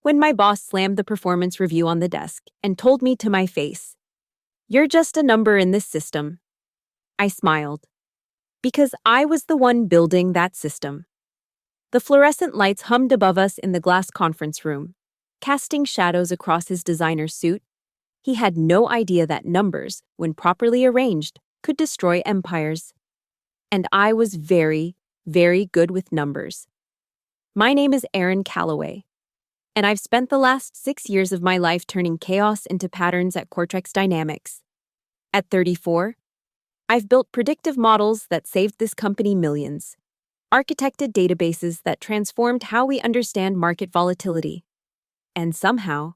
when my boss slammed the performance review on the desk and told me to my face, "You're just a number in this system." I smiled. Because I was the one building that system. The fluorescent lights hummed above us in the glass conference room, casting shadows across his designer's suit. He had no idea that numbers, when properly arranged, could destroy empires. And I was very, very good with numbers. My name is Aaron Calloway, and I've spent the last 6 years of my life turning chaos into patterns at Cortex Dynamics. At 34, I've built predictive models that saved this company millions, architected databases that transformed how we understand market volatility. And somehow,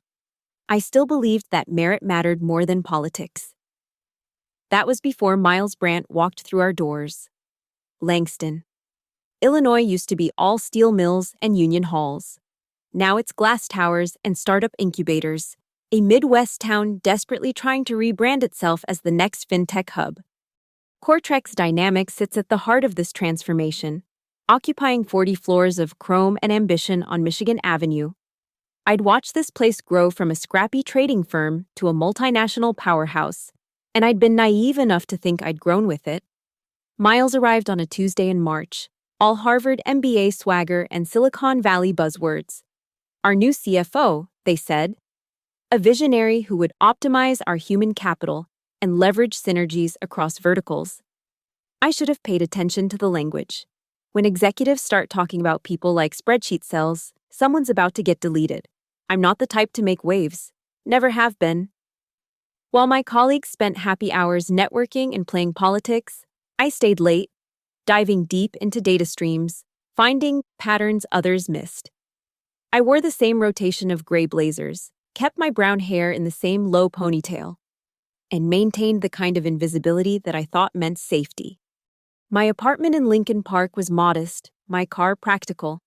I still believed that merit mattered more than politics. That was before Miles Brandt walked through our doors. Langston, Illinois used to be all steel mills and union halls. Now it's glass towers and startup incubators, a Midwest town desperately trying to rebrand itself as the next fintech hub. Cortex Dynamics sits at the heart of this transformation, occupying 40 floors of chrome and ambition on Michigan Avenue. I'd watched this place grow from a scrappy trading firm to a multinational powerhouse, and I'd been naive enough to think I'd grown with it. Miles arrived on a Tuesday in March, all Harvard MBA swagger and Silicon Valley buzzwords. Our new CFO, they said, a visionary who would optimize our human capital and leverage synergies across verticals. I should have paid attention to the language. When executives start talking about people like spreadsheet cells, someone's about to get deleted. I'm not the type to make waves. Never have been. While my colleagues spent happy hours networking and playing politics, I stayed late, diving deep into data streams, finding patterns others missed. I wore the same rotation of gray blazers, kept my brown hair in the same low ponytail, and maintained the kind of invisibility that I thought meant safety. My apartment in Lincoln Park was modest, my car practical,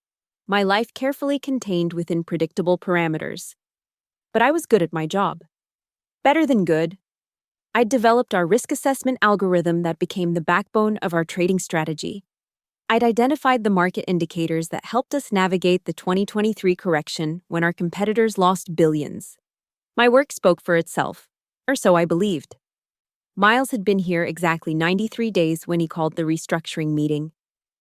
my life carefully contained within predictable parameters. But I was good at my job. Better than good. I'd developed our risk assessment algorithm that became the backbone of our trading strategy. I'd identified the market indicators that helped us navigate the 2023 correction when our competitors lost billions. My work spoke for itself, or so I believed. Miles had been here exactly 93 days when he called the restructuring meeting.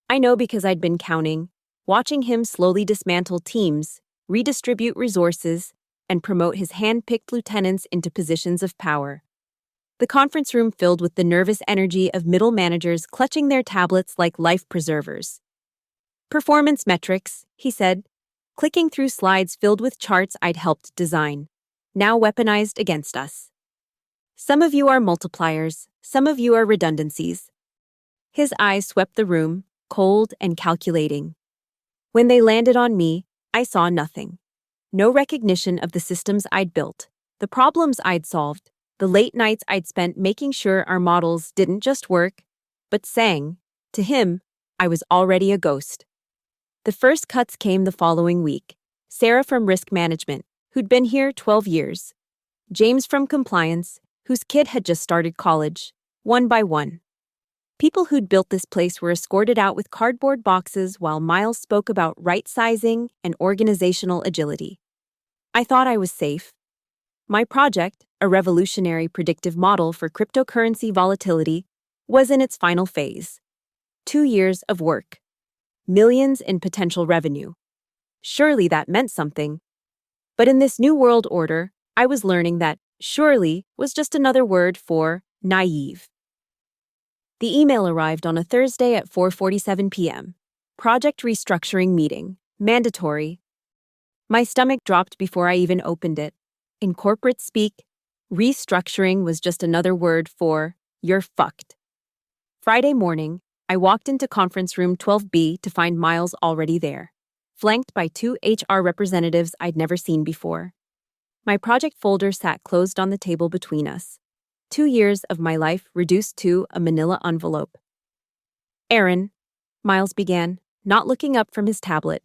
I know because I'd been counting, watching him slowly dismantle teams, redistribute resources, and promote his hand-picked lieutenants into positions of power. The conference room filled with the nervous energy of middle managers clutching their tablets like life preservers. Performance metrics, he said, clicking through slides filled with charts I'd helped design, now weaponized against us. Some of you are multipliers, some of you are redundancies. His eyes swept the room, cold and calculating. When they landed on me, I saw nothing. No recognition of the systems I'd built, the problems I'd solved, the late nights I'd spent making sure our models didn't just work, but sang. To him, I was already a ghost. The first cuts came the following week. Sarah from Risk Management, who'd been here 12 years. James from Compliance, whose kid had just started college, one by one. People who'd built this place were escorted out with cardboard boxes while Miles spoke about right-sizing and organizational agility. I thought I was safe. My project, a revolutionary predictive model for cryptocurrency volatility, was in its final phase. 2 years of work. Millions in potential revenue. Surely that meant something. But in this new world order, I was learning that surely was just another word for naive. The email arrived on a Thursday at 4:47 p.m. Project restructuring meeting. Mandatory. My stomach dropped before I even opened it. In corporate speak, restructuring was just another word for you're fucked. Friday morning, I walked into conference room 12B to find Miles already there, flanked by 2 HR representatives I'd never seen before. My project folder sat closed on the table between us. 2 years of my life reduced to a manila envelope. Aaron, Miles began, not looking up from his tablet.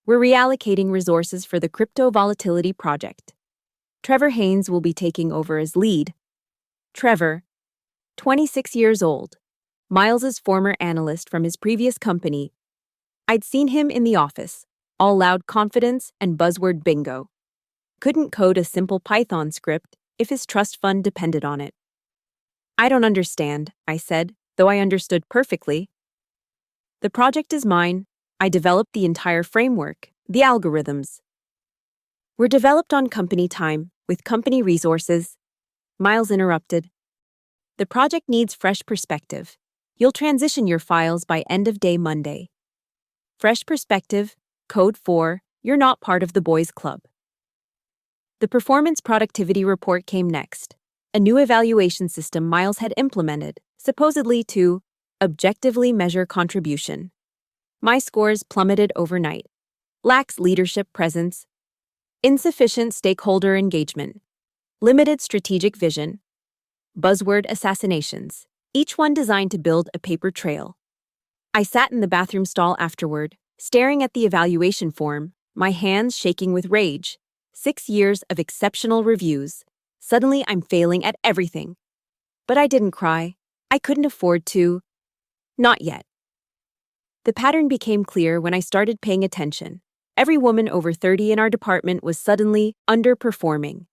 We're reallocating resources for the crypto volatility project. Trevor Haynes will be taking over as lead. Trevor, 26 years old, Miles's former analyst from his previous company. I'd seen him in the office, all loud confidence and buzzword bingo. Couldn't code a simple Python script if his trust fund depended on it. I don't understand, I said, though I understood perfectly. The project is mine. I developed the entire framework, the algorithms. We're developed on company time, with company resources. Miles interrupted. The project needs fresh perspective. You'll transition your files by end of day Monday. Fresh perspective, code 4, you're not part of the boys' club. The performance productivity report came next. A new evaluation system Miles had implemented, supposedly to objectively measure contribution. My scores plummeted overnight. Lacks leadership presence. Insufficient stakeholder engagement. Limited strategic vision. Buzzword assassinations, each one designed to build a paper trail. I sat in the bathroom stall afterward, staring at the evaluation form, my hands shaking with rage. 6 years of exceptional reviews. Suddenly I'm failing at everything. But I didn't cry. I couldn't afford to. Not yet. The pattern became clear when I started paying attention. Every woman over 30 in our department was suddenly underperforming.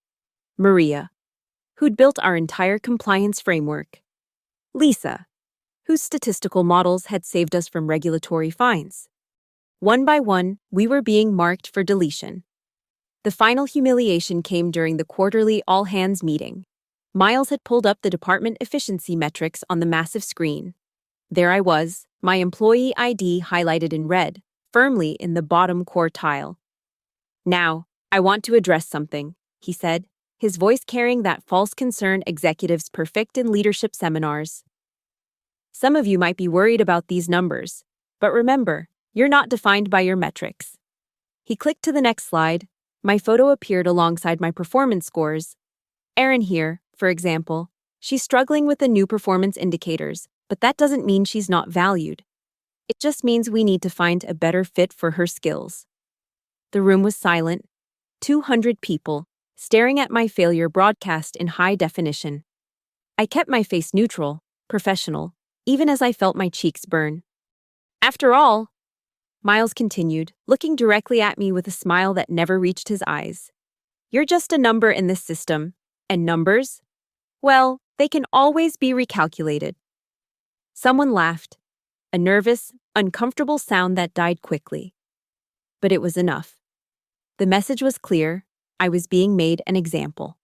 Maria, who'd built our entire compliance framework. Lisa, whose statistical models had saved us from regulatory fines. One by one, we were being marked for deletion. The final humiliation came during the quarterly all-hands meeting. Miles had pulled up the department efficiency metrics on the massive screen. There I was, my employee ID highlighted in red, firmly in the bottom quartile. Now, I want to address something, he said, his voice carrying that false concern executives perfect in leadership seminars. Some of you might be worried about these numbers, but remember, you're not defined by your metrics. He clicked to the next slide. My photo appeared alongside my performance scores. Erin here, for example, she's struggling with the new performance indicators, but that doesn't mean she's not valued. It just means we need to find a better fit for her skills. The room was silent. 200 people, staring at my failure broadcast in high definition. I kept my face neutral, professional, even as I felt my cheeks burn. After all, Miles continued, looking directly at me with a smile that never reached his eyes. You're just a number in this system, and numbers? Well, they can always be recalculated. Someone laughed, a nervous, uncomfortable sound that died quickly. But it was enough. The message was clear. I was being made an example.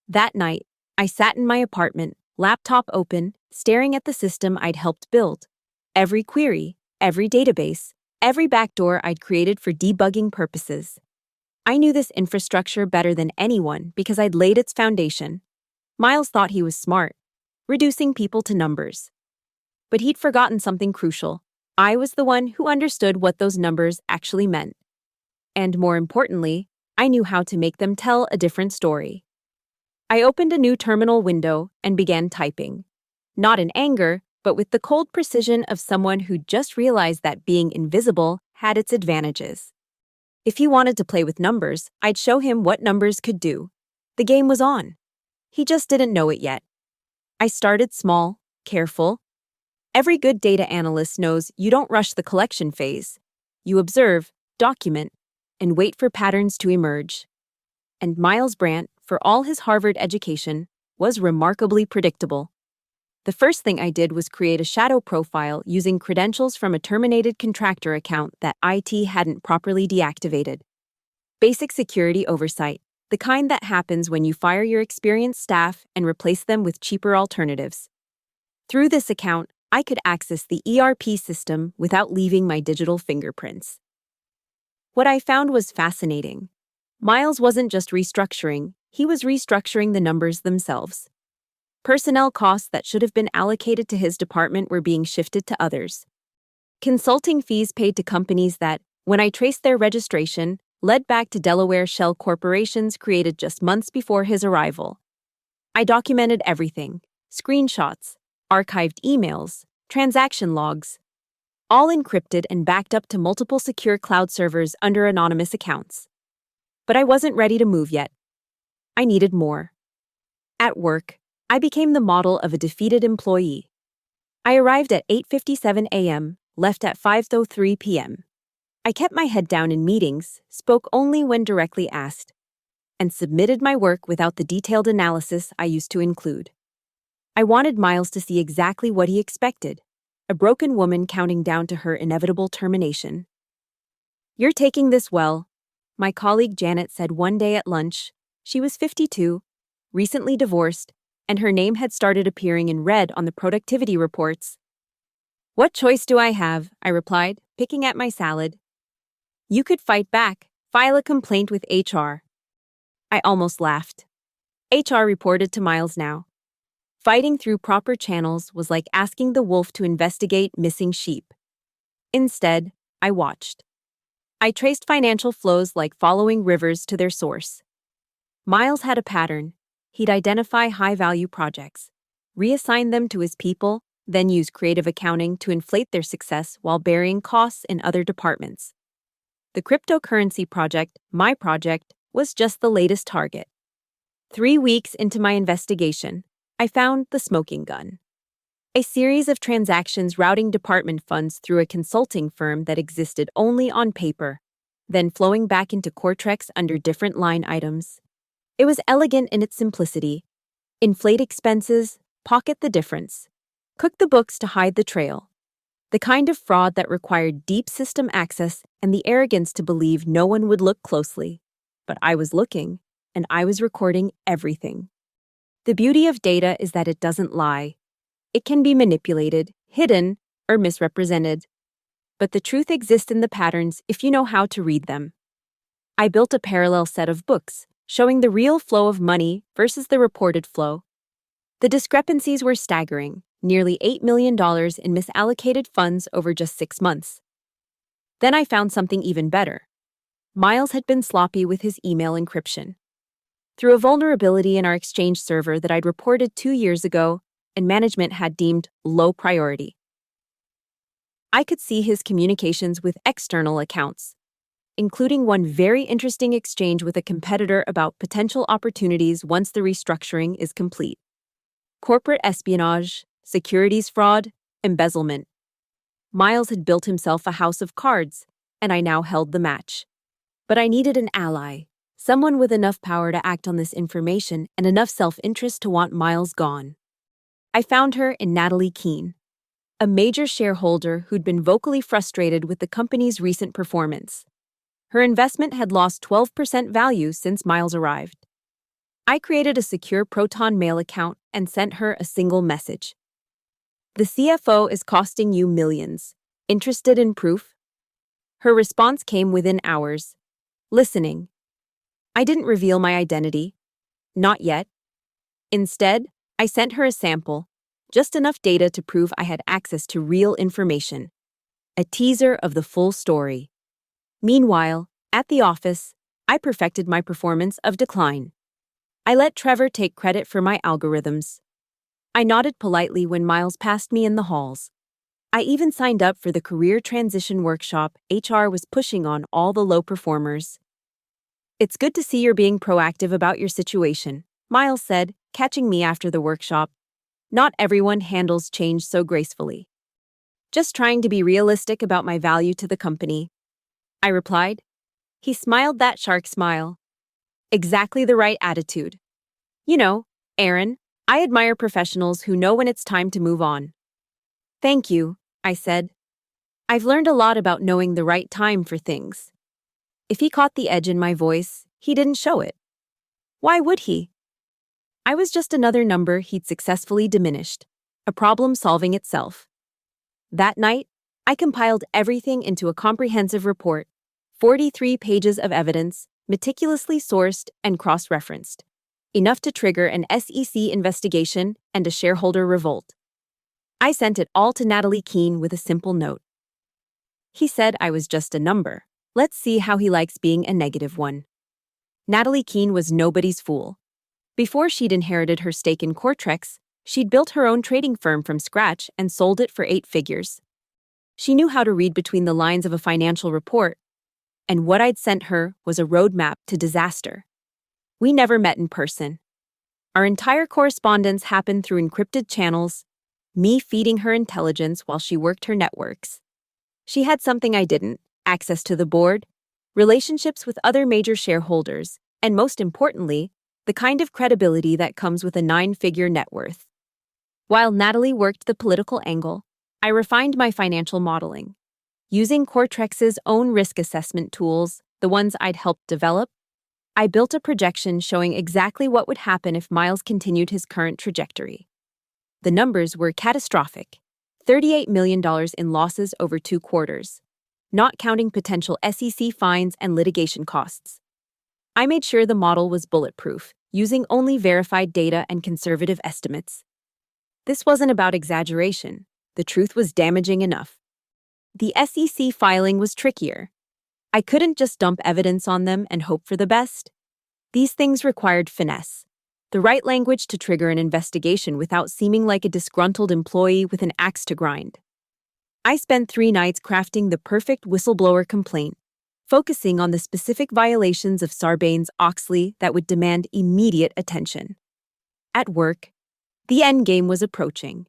That night, I sat in my apartment, laptop open, staring at the system I'd helped build. Every query, every database, every backdoor I'd created for debugging purposes. I knew this infrastructure better than anyone because I'd laid its foundation. Miles thought he was smart, reducing people to numbers. But he'd forgotten something crucial. I was the one who understood what those numbers actually meant. And more importantly, I knew how to make them tell a different story. I opened a new terminal window and began typing. Not in anger, but with the cold precision of someone who just realized that being invisible had its advantages. If he wanted to play with numbers, I'd show him what numbers could do. The game was on. He just didn't know it yet. I started small, careful. Every good data analyst knows you don't rush the collection phase. You observe, document, and wait for patterns to emerge. And Miles Brandt, for all his Harvard education, was remarkably predictable. The first thing I did was create a shadow profile using credentials from a terminated contractor account that IT hadn't properly deactivated. Basic security oversight, the kind that happens when you fire your experienced staff and replace them with cheaper alternatives. Through this account, I could access the ERP system without leaving my digital fingerprints. What I found was fascinating. Miles wasn't just restructuring, he was restructuring the numbers themselves. Personnel costs that should have been allocated to his department were being shifted to others. Consulting fees paid to companies that, when I traced their registration, led back to Delaware shell corporations created just months before his arrival. I documented everything: screenshots, archived emails, transaction logs, all encrypted and backed up to multiple secure cloud servers under anonymous accounts. But I wasn't ready to move yet. I needed more. At work, I became the model of a defeated employee. I arrived at 8:57 a.m., left at 5:03 p.m. I kept my head down in meetings, spoke only when directly asked, and submitted my work without the detailed analysis I used to include. I wanted Miles to see exactly what he expected, a broken woman counting down to her inevitable termination. "You're taking this well," my colleague Janet said one day at lunch. She was 52, recently divorced, and her name had started appearing in red on the productivity reports. "What choice do I have?" I replied, picking at my salad. "You could fight back, file a complaint with HR." I almost laughed. HR reported to Miles now. Fighting through proper channels was like asking the wolf to investigate missing sheep. Instead, I watched. I traced financial flows like following rivers to their source. Miles had a pattern. He'd identify high-value projects, reassign them to his people, then use creative accounting to inflate their success while burying costs in other departments. The cryptocurrency project, my project, was just the latest target. 3 weeks into my investigation, I found the smoking gun. A series of transactions routing department funds through a consulting firm that existed only on paper, then flowing back into Cortrex under different line items. It was elegant in its simplicity. Inflate expenses, pocket the difference. Cook the books to hide the trail. The kind of fraud that required deep system access and the arrogance to believe no one would look closely. But I was looking, and I was recording everything. The beauty of data is that it doesn't lie. It can be manipulated, hidden, or misrepresented. But the truth exists in the patterns if you know how to read them. I built a parallel set of books, showing the real flow of money versus the reported flow. The discrepancies were staggering, nearly $8 million in misallocated funds over just 6 months. Then I found something even better. Miles had been sloppy with his email encryption. Through a vulnerability in our Exchange server that I'd reported 2 years ago and management had deemed low priority, I could see his communications with external accounts, including one very interesting exchange with a competitor about potential opportunities once the restructuring is complete. Corporate espionage, securities fraud, embezzlement. Miles had built himself a house of cards, and I now held the match. But I needed an ally, someone with enough power to act on this information and enough self-interest to want Miles gone. I found her in Natalie Keene, a major shareholder who'd been vocally frustrated with the company's recent performance. Her investment had lost 12% value since Miles arrived. I created a secure Proton Mail account and sent her a single message. "The CFO is costing you millions. Interested in proof?" Her response came within hours. "Listening." I didn't reveal my identity. Not yet. Instead, I sent her a sample, just enough data to prove I had access to real information. A teaser of the full story. Meanwhile, at the office, I perfected my performance of decline. I let Trevor take credit for my algorithms. I nodded politely when Miles passed me in the halls. I even signed up for the career transition workshop HR was pushing on all the low performers. "It's good to see you're being proactive about your situation," Miles said, catching me after the workshop. "Not everyone handles change so gracefully." "Just trying to be realistic about my value to the company," I replied. He smiled that shark smile. "Exactly the right attitude. You know, Aaron, I admire professionals who know when it's time to move on." "Thank you," I said. "I've learned a lot about knowing the right time for things." If he caught the edge in my voice, he didn't show it. Why would he? I was just another number he'd successfully diminished, a problem solving itself. That night, I compiled everything into a comprehensive report, 43 pages of evidence, meticulously sourced and cross-referenced, enough to trigger an SEC investigation and a shareholder revolt. I sent it all to Natalie Keene with a simple note. He said I was just a number. Let's see how he likes being a negative one. Natalie Keene was nobody's fool. Before she'd inherited her stake in Cortrex, she'd built her own trading firm from scratch and sold it for 8 figures. She knew how to read between the lines of a financial report, and what I'd sent her was a roadmap to disaster. We never met in person. Our entire correspondence happened through encrypted channels, me feeding her intelligence while she worked her networks. She had something I didn't, access to the board, relationships with other major shareholders, and most importantly, the kind of credibility that comes with a nine-figure net worth. While Natalie worked the political angle, I refined my financial modeling. Using Cortrex's own risk assessment tools, the ones I'd helped develop, I built a projection showing exactly what would happen if Miles continued his current trajectory. The numbers were catastrophic: $38 million in losses over 2 quarters, not counting potential SEC fines and litigation costs. I made sure the model was bulletproof, using only verified data and conservative estimates. This wasn't about exaggeration. The truth was damaging enough. The SEC filing was trickier. I couldn't just dump evidence on them and hope for the best. These things required finesse, the right language to trigger an investigation without seeming like a disgruntled employee with an axe to grind. I spent 3 nights crafting the perfect whistleblower complaint, focusing on the specific violations of Sarbanes-Oxley that would demand immediate attention. At work, the endgame was approaching.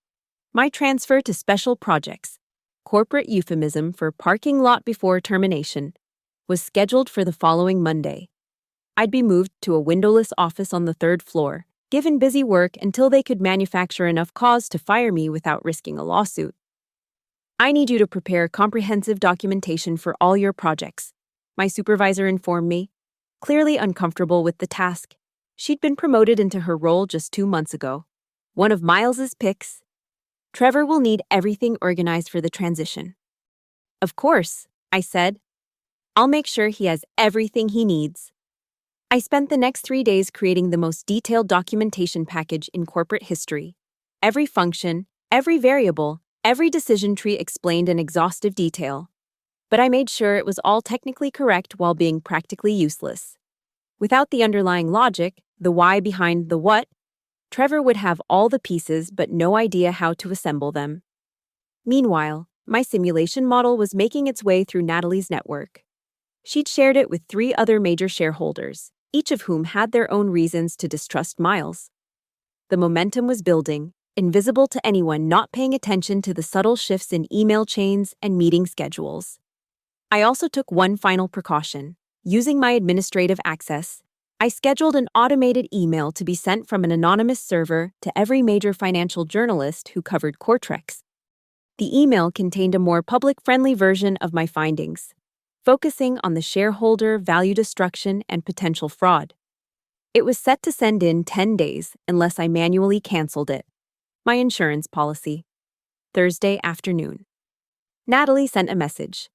My transfer to special projects, corporate euphemism for parking lot before termination, was scheduled for the following Monday. I'd be moved to a windowless office on the 3rd floor, given busy work until they could manufacture enough cause to fire me without risking a lawsuit. "I need you to prepare comprehensive documentation for all your projects," my supervisor informed me, clearly uncomfortable with the task. She'd been promoted into her role just 2 months ago. One of Miles's picks. "Trevor will need everything organized for the transition." "Of course," I said. "I'll make sure he has everything he needs." I spent the next 3 days creating the most detailed documentation package in corporate history. Every function, every variable, every decision tree explained in exhaustive detail. But I made sure it was all technically correct while being practically useless. Without the underlying logic, the why behind the what, Trevor would have all the pieces but no idea how to assemble them. Meanwhile, my simulation model was making its way through Natalie's network. She'd shared it with 3 other major shareholders, each of whom had their own reasons to distrust Miles. The momentum was building, invisible to anyone not paying attention to the subtle shifts in email chains and meeting schedules. I also took one final precaution. Using my administrative access, I scheduled an automated email to be sent from an anonymous server to every major financial journalist who covered Cortrex. The email contained a more public-friendly version of my findings, focusing on the shareholder value destruction and potential fraud. It was set to send in 10 days unless I manually canceled it. My insurance policy. Thursday afternoon. Natalie sent a message.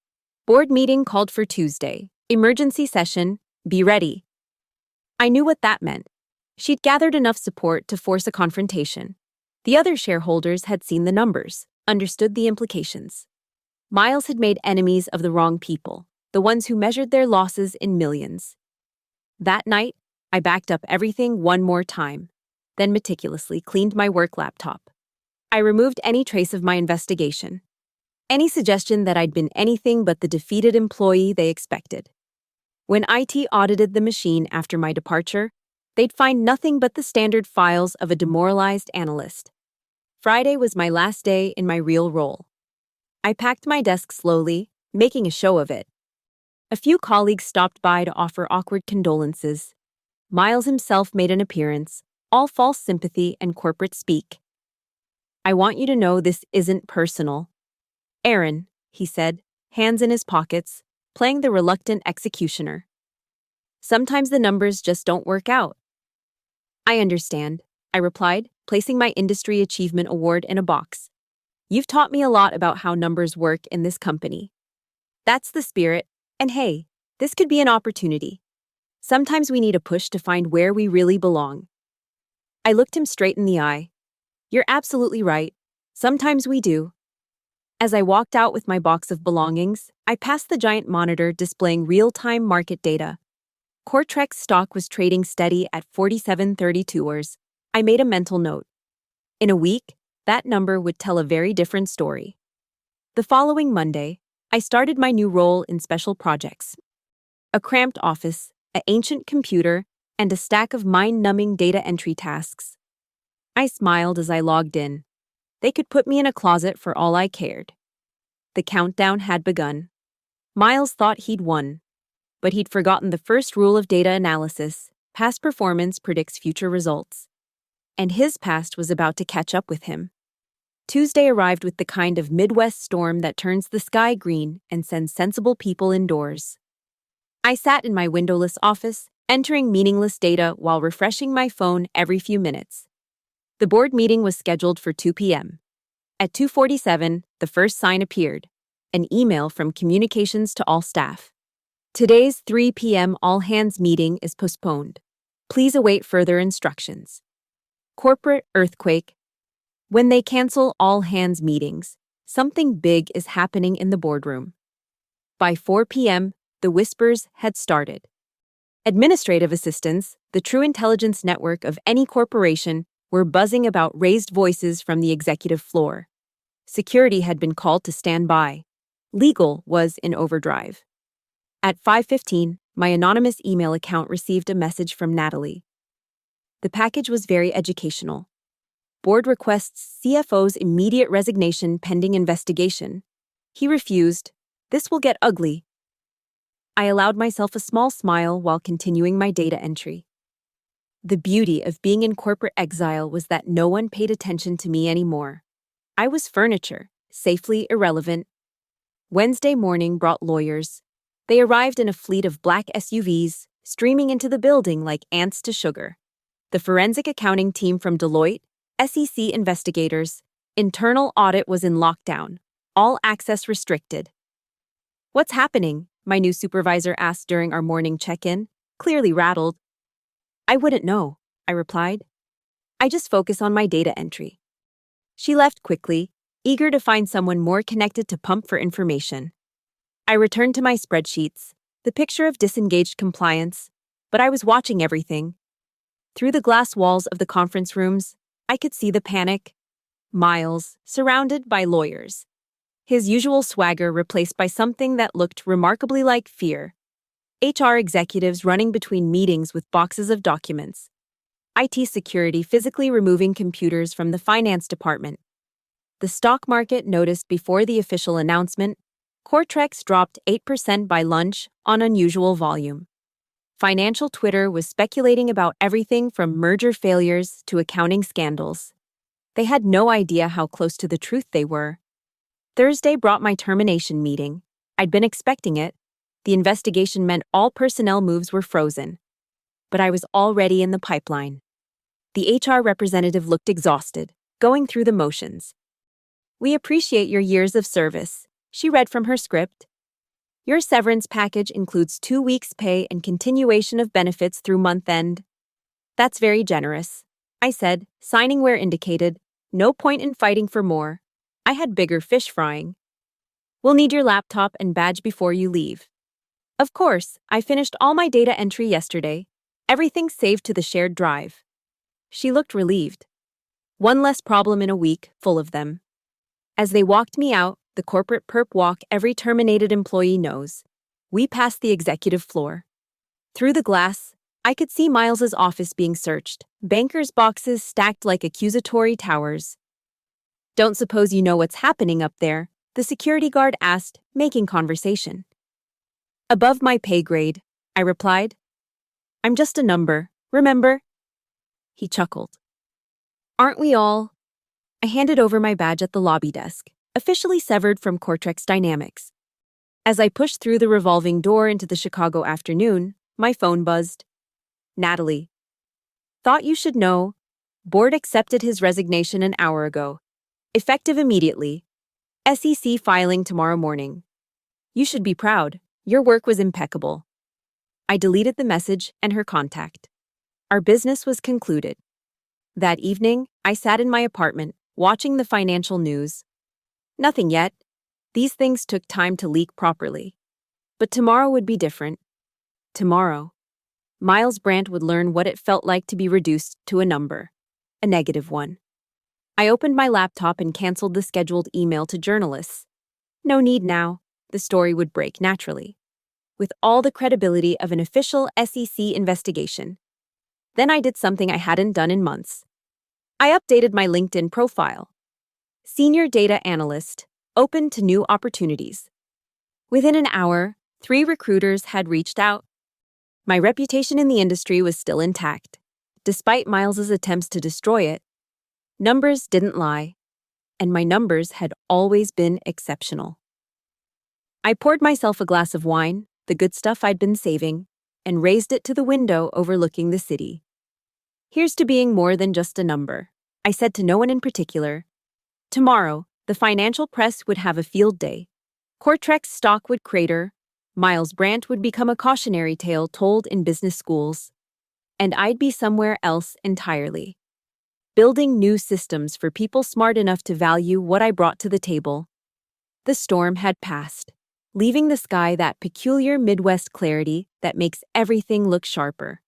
"Board meeting called for Tuesday. Emergency session. Be ready." I knew what that meant. She'd gathered enough support to force a confrontation. The other shareholders had seen the numbers, understood the implications. Miles had made enemies of the wrong people, the ones who measured their losses in millions. That night, I backed up everything one more time, then meticulously cleaned my work laptop. I removed any trace of my investigation, any suggestion that I'd been anything but the defeated employee they expected. When IT audited the machine after my departure, they'd find nothing but the standard files of a demoralized analyst. Friday was my last day in my real role. I packed my desk slowly, making a show of it. A few colleagues stopped by to offer awkward condolences. Miles himself made an appearance, all false sympathy and corporate speak. "I want you to know this isn't personal. Aaron," he said, hands in his pockets, playing the reluctant executioner. "Sometimes the numbers just don't work out." "I understand," I replied, placing my Industry Achievement Award in a box. "You've taught me a lot about how numbers work in this company." "That's the spirit, and hey, this could be an opportunity. Sometimes we need a push to find where we really belong." I looked him straight in the eye. "You're absolutely right. Sometimes we do." As I walked out with my box of belongings, I passed the giant monitor displaying real-time market data. Cortrex stock was trading steady at 47.32ers. I made a mental note. In a week, that number would tell a very different story. The following Monday, I started my new role in special projects. A cramped office, an ancient computer, and a stack of mind-numbing data entry tasks. I smiled as I logged in. They could put me in a closet for all I cared. The countdown had begun. Miles thought he'd won, but he'd forgotten the first rule of data analysis: past performance predicts future results. And his past was about to catch up with him. Tuesday arrived with the kind of Midwest storm that turns the sky green and sends sensible people indoors. I sat in my windowless office, entering meaningless data while refreshing my phone every few minutes. The board meeting was scheduled for 2 p.m. At 2:47, the first sign appeared: an email from communications to all staff. Today's 3 p.m. all-hands meeting is postponed. Please await further instructions. Corporate earthquake. When they cancel all-hands meetings, something big is happening in the boardroom. By 4 p.m., the whispers had started. Administrative assistants, the true intelligence network of any corporation, were buzzing about raised voices from the executive floor. Security had been called to stand by. Legal was in overdrive. At 5:15, my anonymous email account received a message from Natalie. The package was very educational. Board requests CFO's immediate resignation pending investigation. He refused. This will get ugly. I allowed myself a small smile while continuing my data entry. The beauty of being in corporate exile was that no one paid attention to me anymore. I was furniture, safely irrelevant. Wednesday morning brought lawyers. They arrived in a fleet of black SUVs, streaming into the building like ants to sugar. The forensic accounting team from Deloitte, SEC investigators, internal audit was in lockdown, all access restricted. "What's happening?" my new supervisor asked during our morning check-in, clearly rattled. "I wouldn't know," I replied. "I just focus on my data entry." She left quickly, eager to find someone more connected to pump for information. I returned to my spreadsheets, the picture of disengaged compliance, but I was watching everything. Through the glass walls of the conference rooms, I could see the panic. Miles, surrounded by lawyers. His usual swagger replaced by something that looked remarkably like fear. HR executives running between meetings with boxes of documents. IT security physically removing computers from the finance department. The stock market noticed before the official announcement. Cortrex dropped 8% by lunch on unusual volume. Financial Twitter was speculating about everything from merger failures to accounting scandals. They had no idea how close to the truth they were. Thursday brought my termination meeting. I'd been expecting it. The investigation meant all personnel moves were frozen. But I was already in the pipeline. The HR representative looked exhausted, going through the motions. "We appreciate your years of service," she read from her script. "Your severance package includes 2 weeks' pay and continuation of benefits through month end." "That's very generous," I said, signing where indicated. No point in fighting for more. I had bigger fish frying. "We'll need your laptop and badge before you leave." "Of course, I finished all my data entry yesterday. Everything's saved to the shared drive." She looked relieved. One less problem in a week, full of them. As they walked me out, the corporate perp walk every terminated employee knows, we passed the executive floor. Through the glass, I could see Miles's office being searched, bankers' boxes stacked like accusatory towers. "Don't suppose you know what's happening up there?" the security guard asked, making conversation. "Above my pay grade," I replied. "I'm just a number, remember?" He chuckled. "Aren't we all?" I handed over my badge at the lobby desk, officially severed from Cortrex Dynamics. As I pushed through the revolving door into the Chicago afternoon, my phone buzzed. "Natalie. Thought you should know. Board accepted his resignation an hour ago. Effective immediately. SEC filing tomorrow morning. You should be proud. Your work was impeccable." I deleted the message and her contact. Our business was concluded. That evening, I sat in my apartment, watching the financial news. Nothing yet. These things took time to leak properly. But tomorrow would be different. Tomorrow, Miles Brandt would learn what it felt like to be reduced to a number, a negative one. I opened my laptop and canceled the scheduled email to journalists. No need now. The story would break naturally, with all the credibility of an official SEC investigation. Then I did something I hadn't done in months. I updated my LinkedIn profile. Senior Data Analyst, open to new opportunities. Within an hour, 3 recruiters had reached out. My reputation in the industry was still intact. Despite Miles's attempts to destroy it, numbers didn't lie, and my numbers had always been exceptional. I poured myself a glass of wine, the good stuff I'd been saving, and raised it to the window overlooking the city. Here's to being more than just a number, I said to no one in particular. Tomorrow, the financial press would have a field day. Cortrex's stock would crater, Miles Brandt would become a cautionary tale told in business schools, and I'd be somewhere else entirely. Building new systems for people smart enough to value what I brought to the table. The storm had passed, leaving the sky that peculiar Midwest clarity that makes everything look sharper.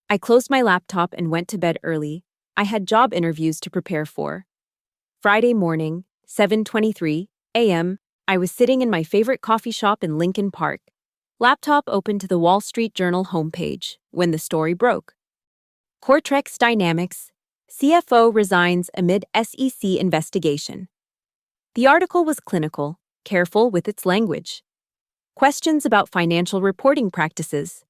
I closed my laptop and went to bed early. I had job interviews to prepare for. Friday morning, 7:23 a.m., I was sitting in my favorite coffee shop in Lincoln Park, laptop open to the Wall Street Journal homepage, when the story broke. Cortrex Dynamics, CFO resigns amid SEC investigation. The article was clinical, careful with its language. Questions about financial reporting practices,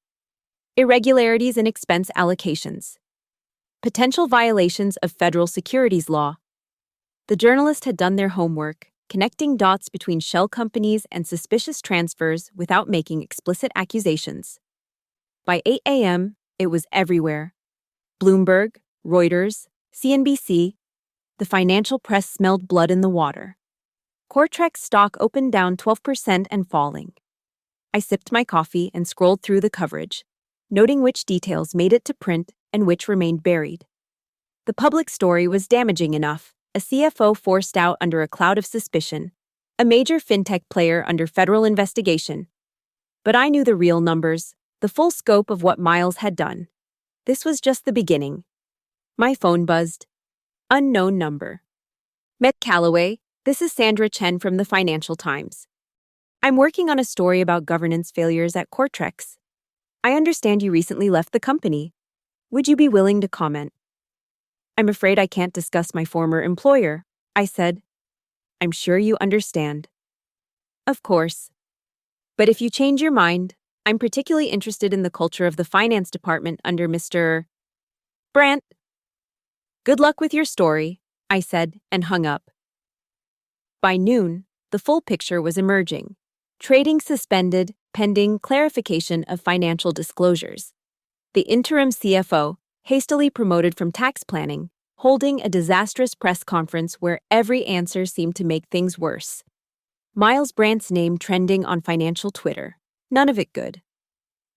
irregularities in expense allocations, potential violations of federal securities law. The journalist had done their homework, connecting dots between shell companies and suspicious transfers without making explicit accusations. By 8 a.m., it was everywhere. Bloomberg, Reuters, CNBC. The financial press smelled blood in the water. Cortrex stock opened down 12% and falling. I sipped my coffee and scrolled through the coverage, noting which details made it to print and which remained buried. The public story was damaging enough. A CFO forced out under a cloud of suspicion, a major fintech player under federal investigation. But I knew the real numbers, the full scope of what Miles had done. This was just the beginning. My phone buzzed. Unknown number. Met Calloway, this is Sandra Chen from the Financial Times. I'm working on a story about governance failures at Cortrex. I understand you recently left the company. Would you be willing to comment? I'm afraid I can't discuss my former employer, I said. I'm sure you understand. Of course. But if you change your mind, I'm particularly interested in the culture of the finance department under Mr. Brandt. Good luck with your story, I said, and hung up. By noon, the full picture was emerging. Trading suspended, pending clarification of financial disclosures. The interim CFO, hastily promoted from tax planning, holding a disastrous press conference where every answer seemed to make things worse. Miles Brandt's name trending on financial Twitter. None of it good.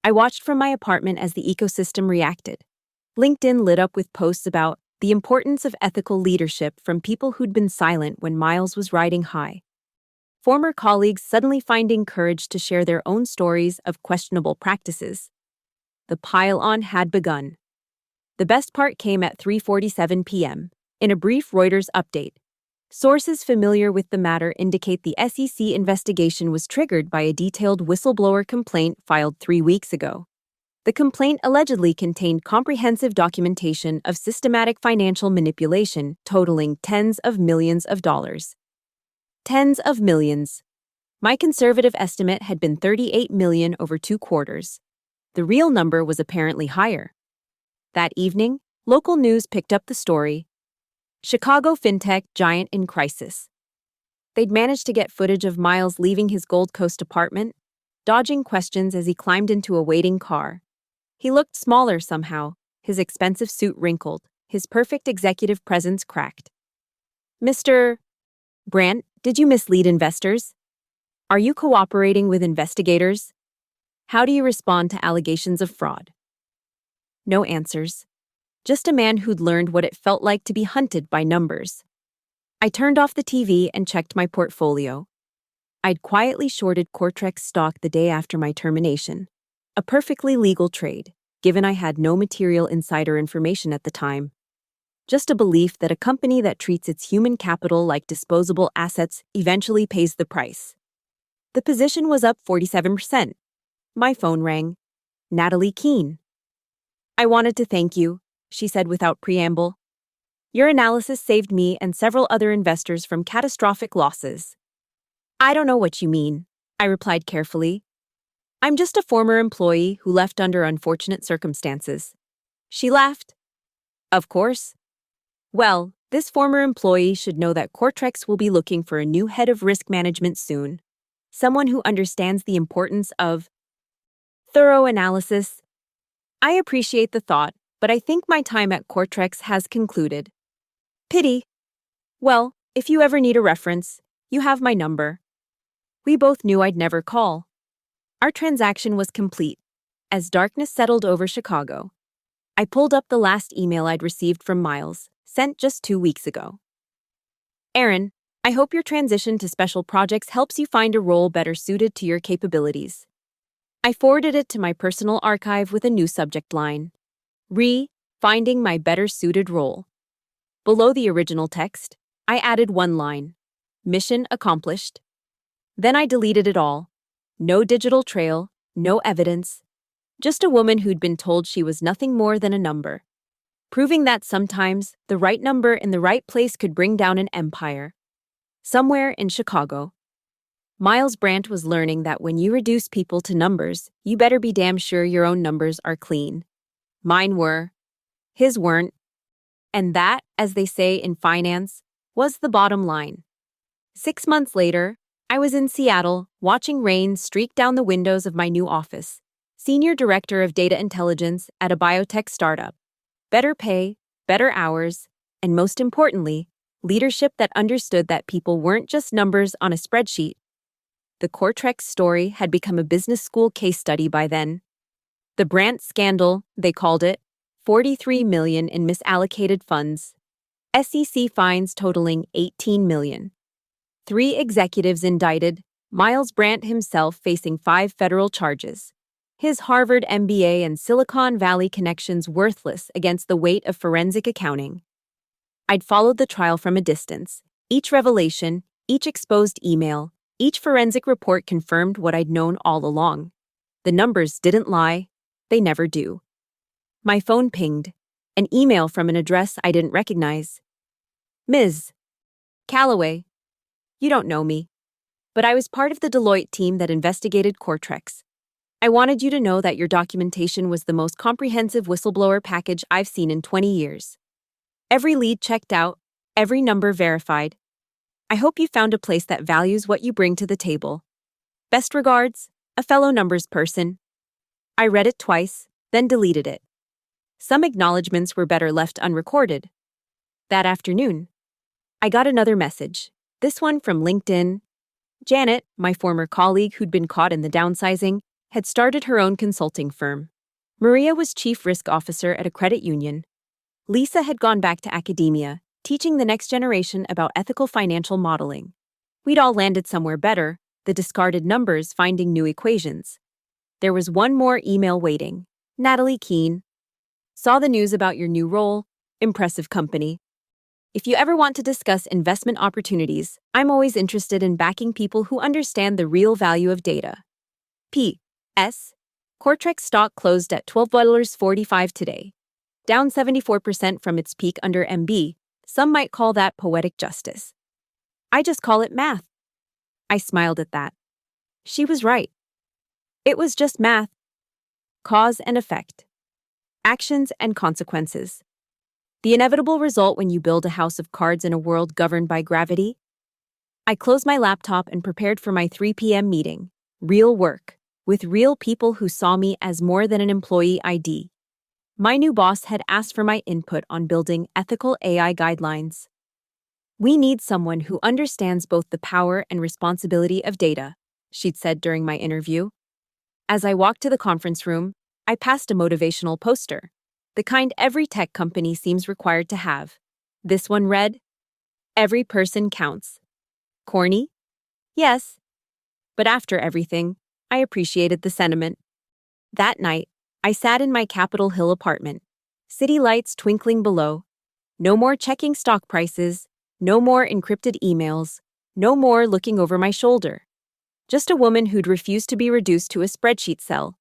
I watched from my apartment as the ecosystem reacted. LinkedIn lit up with posts about the importance of ethical leadership from people who'd been silent when Miles was riding high. Former colleagues suddenly finding courage to share their own stories of questionable practices. The pile-on had begun. The best part came at 3:47 p.m., in a brief Reuters update. Sources familiar with the matter indicate the SEC investigation was triggered by a detailed whistleblower complaint filed 3 weeks ago. The complaint allegedly contained comprehensive documentation of systematic financial manipulation totaling tens of millions of dollars. Tens of millions. My conservative estimate had been $38 million over 2 quarters. The real number was apparently higher. That evening, local news picked up the story. Chicago fintech giant in crisis. They'd managed to get footage of Miles leaving his Gold Coast apartment, dodging questions as he climbed into a waiting car. He looked smaller somehow, his expensive suit wrinkled, his perfect executive presence cracked. Mr. Brandt, did you mislead investors? Are you cooperating with investigators? How do you respond to allegations of fraud? No answers. Just a man who'd learned what it felt like to be hunted by numbers. I turned off the TV and checked my portfolio. I'd quietly shorted Cortrex stock the day after my termination. A perfectly legal trade, given I had no material insider information at the time. Just a belief that a company that treats its human capital like disposable assets eventually pays the price. The position was up 47%. My phone rang. Natalie Keene. I wanted to thank you, she said without preamble. Your analysis saved me and several other investors from catastrophic losses. I don't know what you mean, I replied carefully. I'm just a former employee who left under unfortunate circumstances. She laughed. Of course. Well, this former employee should know that Cortrex will be looking for a new head of risk management soon. Someone who understands the importance of thorough analysis. I appreciate the thought, but I think my time at Cortrex has concluded. Pity. Well, if you ever need a reference, you have my number. We both knew I'd never call. Our transaction was complete. As darkness settled over Chicago, I pulled up the last email I'd received from Miles, sent just 2 weeks ago. Aaron, I hope your transition to special projects helps you find a role better suited to your capabilities. I forwarded it to my personal archive with a new subject line. Finding my better suited role. Below the original text, I added one line. Mission accomplished. Then I deleted it all. No digital trail, no evidence. Just a woman who'd been told she was nothing more than a number. Proving that sometimes the right number in the right place could bring down an empire. Somewhere in Chicago, Miles Brandt was learning that when you reduce people to numbers, you better be damn sure your own numbers are clean. Mine were. His weren't. And that, as they say in finance, was the bottom line. 6 months later, I was in Seattle, watching rain streak down the windows of my new office. Senior Director of Data Intelligence at a biotech startup. Better pay, better hours, and most importantly, leadership that understood that people weren't just numbers on a spreadsheet. The Cortrex story had become a business school case study by then. The Brandt scandal, they called it, $43 million in misallocated funds. SEC fines totaling $18 million. 3 executives indicted, Miles Brandt himself facing 5 federal charges. His Harvard MBA and Silicon Valley connections worthless against the weight of forensic accounting. I'd followed the trial from a distance. Each revelation, each exposed email, each forensic report confirmed what I'd known all along. The numbers didn't lie. They never do. My phone pinged. An email from an address I didn't recognize. Ms. Calloway. You don't know me, but I was part of the Deloitte team that investigated Cortrex. I wanted you to know that your documentation was the most comprehensive whistleblower package I've seen in 20 years. Every lead checked out, every number verified. I hope you found a place that values what you bring to the table. Best regards, a fellow numbers person. I read it twice, then deleted it. Some acknowledgments were better left unrecorded. That afternoon, I got another message, this one from LinkedIn. Janet, my former colleague who'd been caught in the downsizing, had started her own consulting firm. Maria was chief risk officer at a credit union. Lisa had gone back to academia, teaching the next generation about ethical financial modeling. We'd all landed somewhere better, the discarded numbers finding new equations. There was one more email waiting. Natalie Keene. Saw the news about your new role. Impressive company. If you ever want to discuss investment opportunities, I'm always interested in backing people who understand the real value of data. P.S. Cortrex stock closed at $12.45 today. Down 74% from its peak under MB. Some might call that poetic justice. I just call it math. I smiled at that. She was right. It was just math. Cause and effect. Actions and consequences. The inevitable result when you build a house of cards in a world governed by gravity. I closed my laptop and prepared for my 3 p.m. meeting. Real work. With real people who saw me as more than an employee ID. My new boss had asked for my input on building ethical AI guidelines. We need someone who understands both the power and responsibility of data, she'd said during my interview. As I walked to the conference room, I passed a motivational poster, the kind every tech company seems required to have. This one read, "Every person counts." Corny? Yes. But after everything, I appreciated the sentiment. That night, I sat in my Capitol Hill apartment, city lights twinkling below. No more checking stock prices, no more encrypted emails, no more looking over my shoulder. Just a woman who'd refused to be reduced to a spreadsheet cell,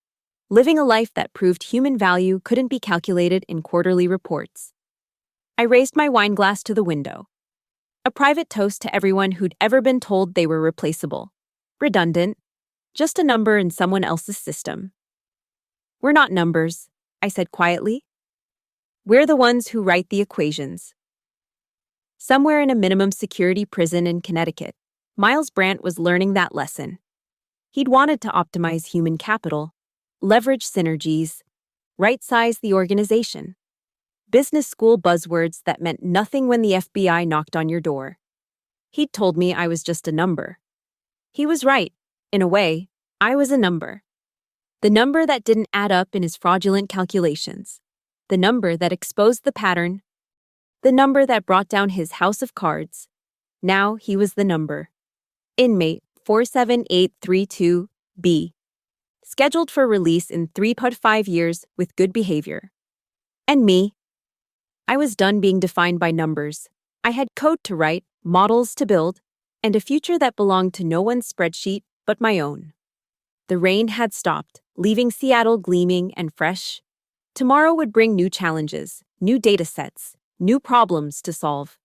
living a life that proved human value couldn't be calculated in quarterly reports. I raised my wine glass to the window. A private toast to everyone who'd ever been told they were replaceable. Redundant, Just a number in someone else's system. We're not numbers, I said quietly. We're the ones who write the equations. Somewhere in a minimum security prison in Connecticut, Miles Brandt was learning that lesson. He'd wanted to optimize human capital, leverage synergies, right-size the organization. Business school buzzwords that meant nothing when the FBI knocked on your door. He'd told me I was just a number. He was right. In a way, I was a number. The number that didn't add up in his fraudulent calculations. The number that exposed the pattern. The number that brought down his house of cards. Now he was the number. Inmate 47832B. Scheduled for release in 3.5 years with good behavior. And me? I was done being defined by numbers. I had code to write, models to build, and a future that belonged to no one's spreadsheet but my own. The rain had stopped, leaving Seattle gleaming and fresh. Tomorrow would bring new challenges, new data sets, new problems to solve.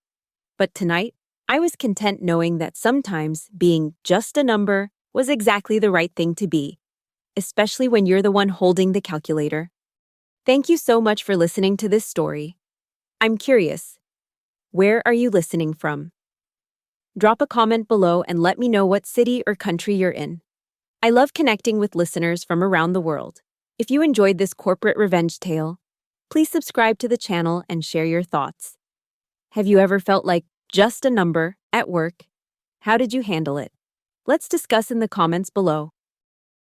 But tonight, I was content knowing that sometimes being just a number was exactly the right thing to be, especially when you're the one holding the calculator. Thank you so much for listening to this story. I'm curious, where are you listening from? Drop a comment below and let me know what city or country you're in. I love connecting with listeners from around the world. If you enjoyed this corporate revenge tale, please subscribe to the channel and share your thoughts. Have you ever felt like just a number at work? How did you handle it? Let's discuss in the comments below.